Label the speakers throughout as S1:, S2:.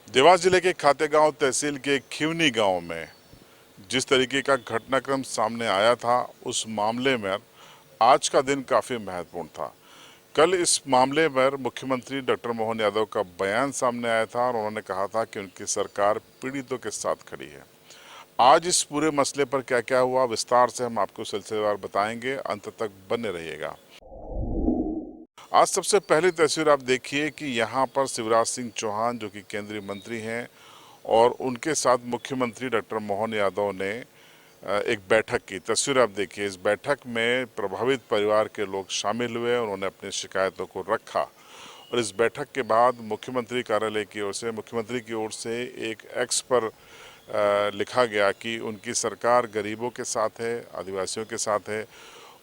S1: देवास जिले के खातेगांव तहसील के खिवनी गांव में जिस तरीके का घटनाक्रम सामने आया था, उस मामले में आज का दिन काफ़ी महत्वपूर्ण था। कल इस मामले पर मुख्यमंत्री डॉक्टर मोहन यादव का बयान सामने आया था और उन्होंने कहा था कि उनकी सरकार पीड़ितों के साथ खड़ी है। आज इस पूरे मसले पर क्या क्या हुआ, विस्तार से हम आपको सिलसिलेवार बताएंगे, अंत तक बने रहिएगा। आज सबसे पहली तस्वीर आप देखिए कि यहाँ पर शिवराज सिंह चौहान जो कि केंद्रीय मंत्री हैं और उनके साथ मुख्यमंत्री डॉक्टर मोहन यादव ने एक बैठक की तस्वीर आप देखिए। इस बैठक में प्रभावित परिवार के लोग शामिल हुए, उन्होंने अपनी शिकायतों को रखा और इस बैठक के बाद मुख्यमंत्री कार्यालय की ओर से, मुख्यमंत्री की ओर से एक एक्स पर लिखा गया कि उनकी सरकार गरीबों के साथ है, आदिवासियों के साथ है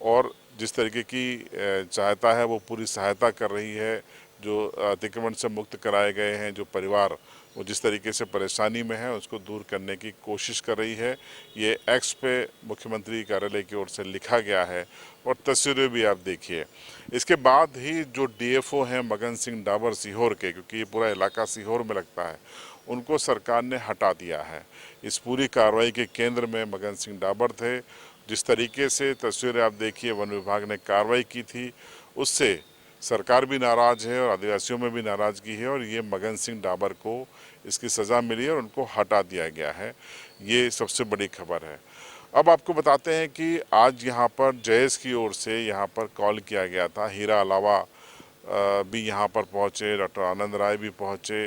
S1: और जिस तरीके की सहायता है वो पूरी सहायता कर रही है। जो अतिक्रमण से मुक्त कराए गए हैं जो परिवार, वो जिस तरीके से परेशानी में है उसको दूर करने की कोशिश कर रही है। ये एक्स पे मुख्यमंत्री कार्यालय की ओर से लिखा गया है और तस्वीरें भी आप देखिए। इसके बाद ही जो डीएफओ हैं मगन सिंह डाबर सीहोर के, क्योंकि ये पूरा इलाका सीहोर में लगता है, उनको सरकार ने हटा दिया है। इस पूरी कार्रवाई के केंद्र में मगन सिंह डाबर थे। जिस तरीके से तस्वीरें आप देखिए वन विभाग ने कार्रवाई की थी, उससे सरकार भी नाराज़ है और आदिवासियों में भी नाराज़गी है और ये मगन सिंह डाबर को इसकी सज़ा मिली है और उनको हटा दिया गया है। ये सबसे बड़ी खबर है। अब आपको बताते हैं कि आज यहाँ पर जयेश की ओर से यहाँ पर कॉल किया गया था। हीरा अलावा भी यहाँ पर पहुँचे, डॉक्टर आनंद राय भी पहुँचे,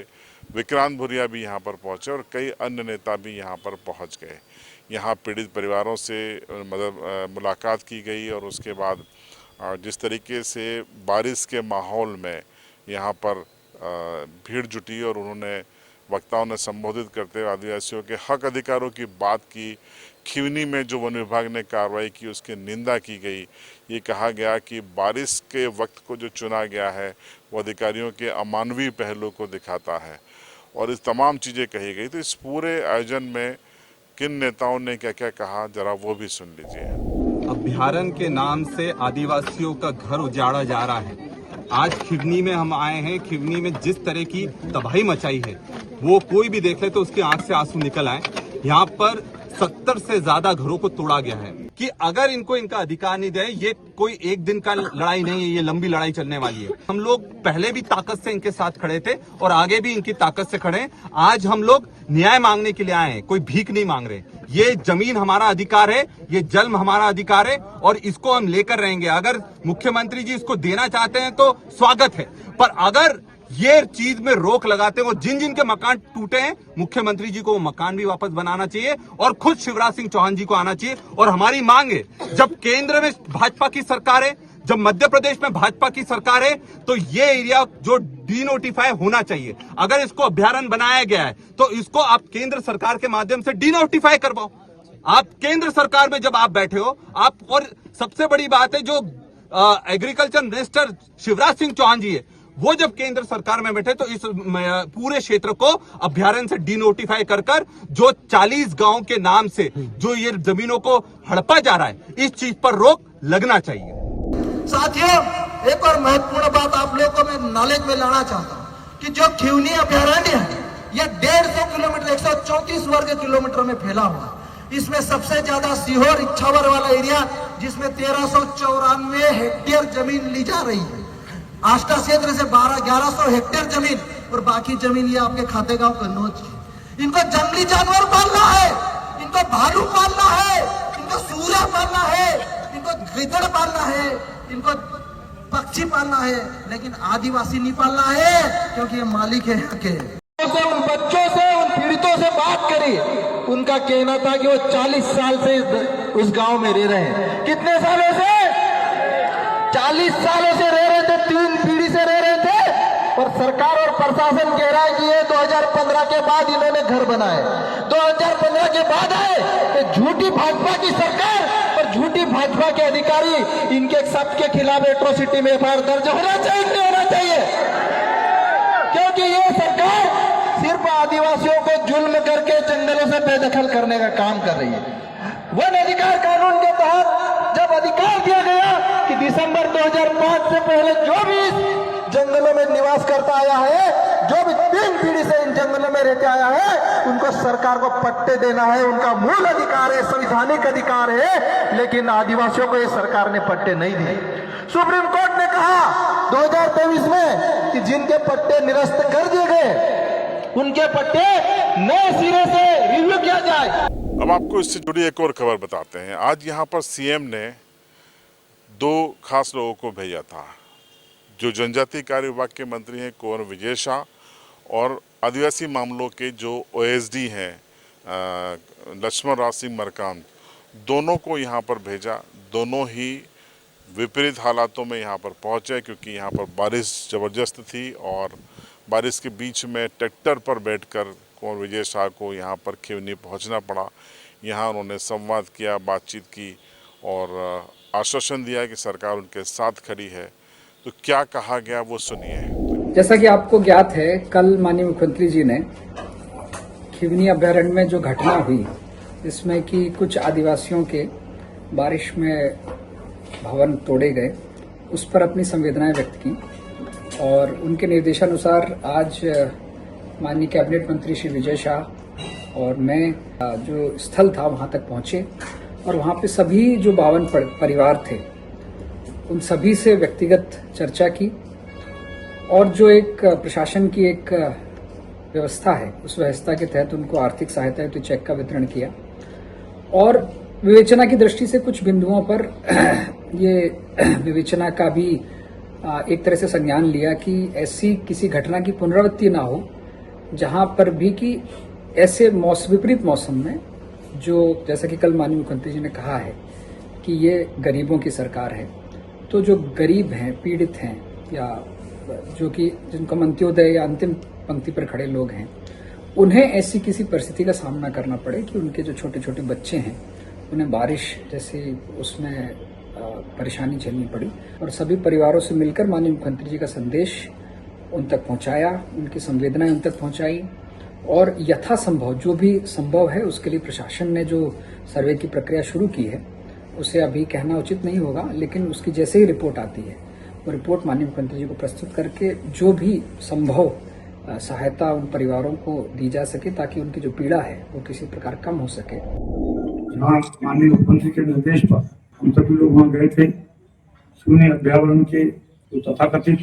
S1: विक्रांत भुरिया भी यहाँ पर पहुँचे और कई अन्य नेता भी यहाँ पर पहुँच गए। यहाँ पीड़ित परिवारों से मुलाकात की गई और उसके बाद जिस तरीके से बारिश के माहौल में यहाँ पर भीड़ जुटी और उन्होंने वक्ताओं ने संबोधित करते हुए आदिवासियों के हक अधिकारों की बात की। खिवनी में जो वन विभाग ने कार्रवाई की उसकी निंदा की गई। ये कहा गया कि बारिश के वक्त को जो चुना गया है वो अधिकारियों के अमानवीय पहलू को दिखाता है और इस तमाम चीज़ें कही गई। तो इस पूरे आयोजन में किन नेताओं ने क्या क्या कहा, जरा वो भी सुन लीजिए।
S2: अभ्यारण्य के नाम से आदिवासियों का घर उजाड़ा जा रहा है। आज खिवनी में हम आए हैं। खिवनी में जिस तरह की तबाही मचाई है वो कोई भी देख ले तो उसकी आंख से आंसू निकल आए। यहाँ पर 70 से ज्यादा घरों को तोड़ा गया है कि अगर इनको इनका अधिकार नहीं दे, ये कोई एक दिन का लड़ाई नहीं है, ये लंबी लड़ाई चलने वाली है। हम लोग पहले भी ताकत से इनके साथ खड़े थे और आगे भी इनकी ताकत से खड़े हैं। आज हम लोग न्याय मांगने के लिए आए हैं, कोई भीख नहीं मांग रहे। ये जमीन हमारा अधिकार है, ये जल हमारा अधिकार है और इसको हम लेकर रहेंगे। अगर मुख्यमंत्री जी इसको देना चाहते हैं तो स्वागत है, पर अगर ये चीज में रोक लगाते हैं और जिन जिन के मकान टूटे हैं, मुख्यमंत्री जी को वो मकान भी वापस बनाना चाहिए और खुद शिवराज सिंह चौहान जी को आना चाहिए। और हमारी मांग है, जब केंद्र में भाजपा की सरकार है, जब मध्य प्रदेश में भाजपा की सरकार है, तो ये एरिया जो डीनोटिफाई होना चाहिए। अगर इसको अभ्यारण्य बनाया गया है तो इसको आप केंद्र सरकार के माध्यम से डीनोटिफाई करवाओ। आप केंद्र सरकार में जब आप बैठे हो आप, और सबसे बड़ी बात है जो एग्रीकल्चर मिनिस्टर शिवराज सिंह चौहान जी है, वो जब केंद्र सरकार में बैठे तो इस पूरे क्षेत्र को अभ्यारण्य से डीनोटिफाई कर जो 40 गांव के नाम से जो ये जमीनों को हड़पा जा रहा है, इस चीज पर रोक लगना चाहिए।
S3: साथियों, एक और महत्वपूर्ण बात आप लोगों को मैं नॉलेज में लाना चाहता हूँ कि जो खिवनी अभ्यारण्य है यह 150 किलोमीटर 134 वर्ग किलोमीटर में फैला हुआ। इसमें सबसे ज्यादा सीहोर इच्छावर वाला एरिया जिसमें 1394 हेक्टेयर जमीन ली जा रही है। आष्टा क्षेत्र से 1100 हेक्टेयर जमीन और बाकी जमीन ये आपके खातेगांव कन्नौज की। इनको जंगली जानवर पालना है, इनको भालू पालना है, इनको सूरा पालना है, इनको गिद्दड़ पालना है, इनको पक्षी पालना है, लेकिन आदिवासी नहीं पालना है क्योंकि ये मालिक है यहाँ के।
S4: उन बच्चों से, उन पीड़ितों से बात करी। उनका कहना था कि वो 40 साल से उस गांव में रह रहे हैं। कितने सालों से? 40 सालों से रह रहे थे, 3 पीढ़ी से रह रहे थे और सरकार और प्रशासन कह रहा है कि ये 2015 के बाद इन्होंने घर बनाए। 2015 के बाद आए तो झूठी भाजपा की सरकार और झूठी भाजपा के अधिकारी, इनके सबके खिलाफ एट्रोसिटी में एफआईआर दर्ज होना चाहिए, नहीं होना चाहिए? क्योंकि ये सरकार सिर्फ आदिवासियों को जुल्म करके जंगलों से बेदखल करने का काम कर रही है। वन अधिकार कानून के तहत जब अधिकार दिया गया कि दिसंबर 2005 से पहले जो भी इस जंगलों में निवास करता आया है, जो भी 3 पीढ़ी से इन जंगलों में रहते आया है, उनको सरकार को पट्टे देना है, उनका मूल अधिकार है, संवैधानिक अधिकार है। लेकिन आदिवासियों को ये सरकार ने पट्टे नहीं दिए। सुप्रीम कोर्ट ने कहा 2023 में कि जिनके पट्टे निरस्त कर दिए गए उनके पट्टे नए सिरे से रिव्यू किया जाए।
S1: अब आपको इससे जुड़ी एक और खबर बताते हैं। आज यहाँ पर सीएम ने 2 खास लोगों को भेजा था, जो जनजातीय कार्य विभाग के मंत्री हैं कुंवर विजय शाह और आदिवासी मामलों के जो ओएसडी हैं लक्ष्मण राज सिंह मरकाम, दोनों को यहाँ पर भेजा। दोनों ही विपरीत हालातों में यहाँ पर पहुँचे, क्योंकि यहाँ पर बारिश ज़बरदस्त थी और बारिश के बीच में ट्रैक्टर पर बैठकर कुंवर विजय शाह को यहाँ पर खिवनी पहुँचना पड़ा। यहाँ उन्होंने संवाद किया, बातचीत की और आश्वासन दिया कि सरकार उनके साथ खड़ी है। तो क्या कहा गया वो सुनिए।
S5: जैसा कि आपको ज्ञात है, कल माननीय मुख्यमंत्री जी ने खिवनी अभ्यारण्य में जो घटना हुई, इसमें कि कुछ आदिवासियों के बारिश में भवन तोड़े गए, उस पर अपनी संवेदनाएं व्यक्त की और उनके निर्देशानुसार आज माननीय कैबिनेट मंत्री श्री विजय शाह और मैं जो स्थल था वहां तक पहुंचे और वहां पे सभी जो 52 परिवार थे उन सभी से व्यक्तिगत चर्चा की और जो एक प्रशासन की एक व्यवस्था है, उस व्यवस्था के तहत उनको आर्थिक सहायता हेतु चेक का वितरण किया और विवेचना की दृष्टि से कुछ बिंदुओं पर ये विवेचना का भी एक तरह से संज्ञान लिया कि ऐसी किसी घटना की पुनरावृत्ति ना हो, जहां पर भी कि ऐसे विपरीत मौसम में, जो जैसा कि कल माननीय मुख्यमंत्री जी ने कहा है कि ये गरीबों की सरकार है, तो जो गरीब हैं, पीड़ित हैं या जो कि जिनको अंत्योदय या अंतिम पंक्ति पर खड़े लोग हैं, उन्हें ऐसी किसी परिस्थिति का सामना करना पड़े कि उनके जो छोटे छोटे बच्चे हैं उन्हें बारिश जैसी उसमें परेशानी झेलनी पड़ी और सभी परिवारों से मिलकर माननीय मुख्यमंत्री जी का संदेश उन तक पहुंचाया, उनकी संवेदनाएं उन तक पहुंचाई और यथासंभव जो भी संभव है उसके लिए प्रशासन ने जो सर्वे की प्रक्रिया शुरू की है, उसे अभी कहना उचित नहीं होगा, लेकिन उसकी जैसे ही रिपोर्ट आती है वो रिपोर्ट माननीय मुख्यमंत्री जी को प्रस्तुत करके जो भी संभव सहायता उन परिवारों को दी जा सके ताकि उनकी जो पीड़ा है वो किसी प्रकार कम हो सके।
S6: जहाँ माननीय मुख्यमंत्री के निर्देश पर हम सभी लोग वहाँ गए थे, शून्य अभ्यावरण के जो तथाकथित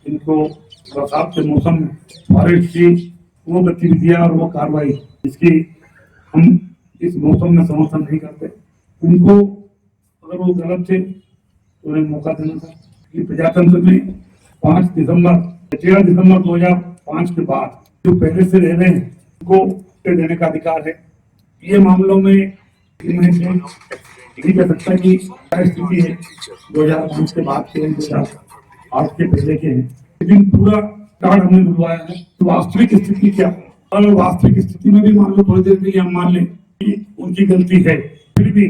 S6: इनको बरसात के मौसम में बारिश की वो गतिविधियां और वो कार्रवाई जिसकी हम इस मौसम में समर्थन नहीं करते, उनको अगर वो गलत थे तो उन्हें मौका देना था। कि प्रजातंत्र में 13 दिसंबर 2005 के बाद जो पहले से रह रहे हैं उनको देने का अधिकार है। ये मामलों में नहीं कह सकता कि स्थिति है 2005 के बाद के 2008 के पहले के हैं, लेकिन पूरा कार्ड हमने बुलवाया है। तो वास्तविक स्थिति क्या, और वास्तविक स्थिति में भी मान लो थोड़ी देर के लिए हम मान लें कि उनकी गलती है, फिर भी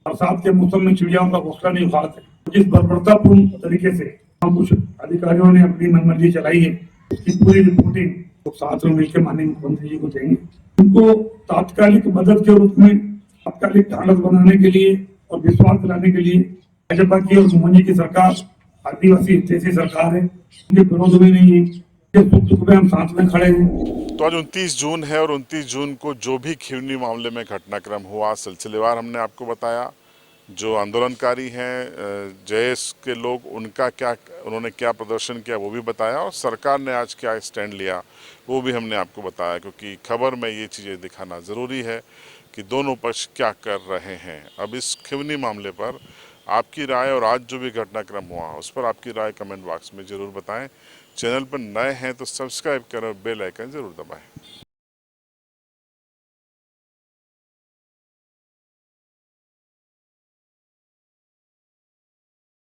S6: बरसात के मौसम में चिड़ियाओं का घोंसला नहीं उखाड़ते। जिस बर्बरतापूर्ण तरीके से हम कुछ अधिकारियों ने अपनी मनमर्जी चलाई है, उसकी पूरी रिपोर्टिंग तो साथ में मिलकर माननीय मुख्यमंत्री जी को देंगे। उनको तात्कालिक मदद के रूप में तात्कालिक ढांढस बनाने के लिए और विश्वास दिलाने के लिए भाजपा की और मोहन जी की सरकार आदिवासी हितैषी सरकार है, उनके विरोध में नहीं है, सुख दुख में हम साथ में खड़े हैं।
S1: तो आज 29 जून है और 29 जून को जो भी खिवनी मामले में घटनाक्रम हुआ सिलसिलेवार हमने आपको बताया। जो आंदोलनकारी हैं जेएस के लोग, उन्होंने क्या प्रदर्शन किया वो भी बताया और सरकार ने आज क्या स्टैंड लिया वो भी हमने आपको बताया, क्योंकि खबर में ये चीज़ें दिखाना ज़रूरी है कि दोनों पक्ष क्या कर रहे हैं। अब इस खिवनी मामले पर आपकी राय और आज जो भी घटनाक्रम हुआ उस पर आपकी राय कमेंट बॉक्स में ज़रूर बताएं। चैनल पर नए हैं तो सब्सक्राइब करें और बेल आइकन ज़रूर दबाएं।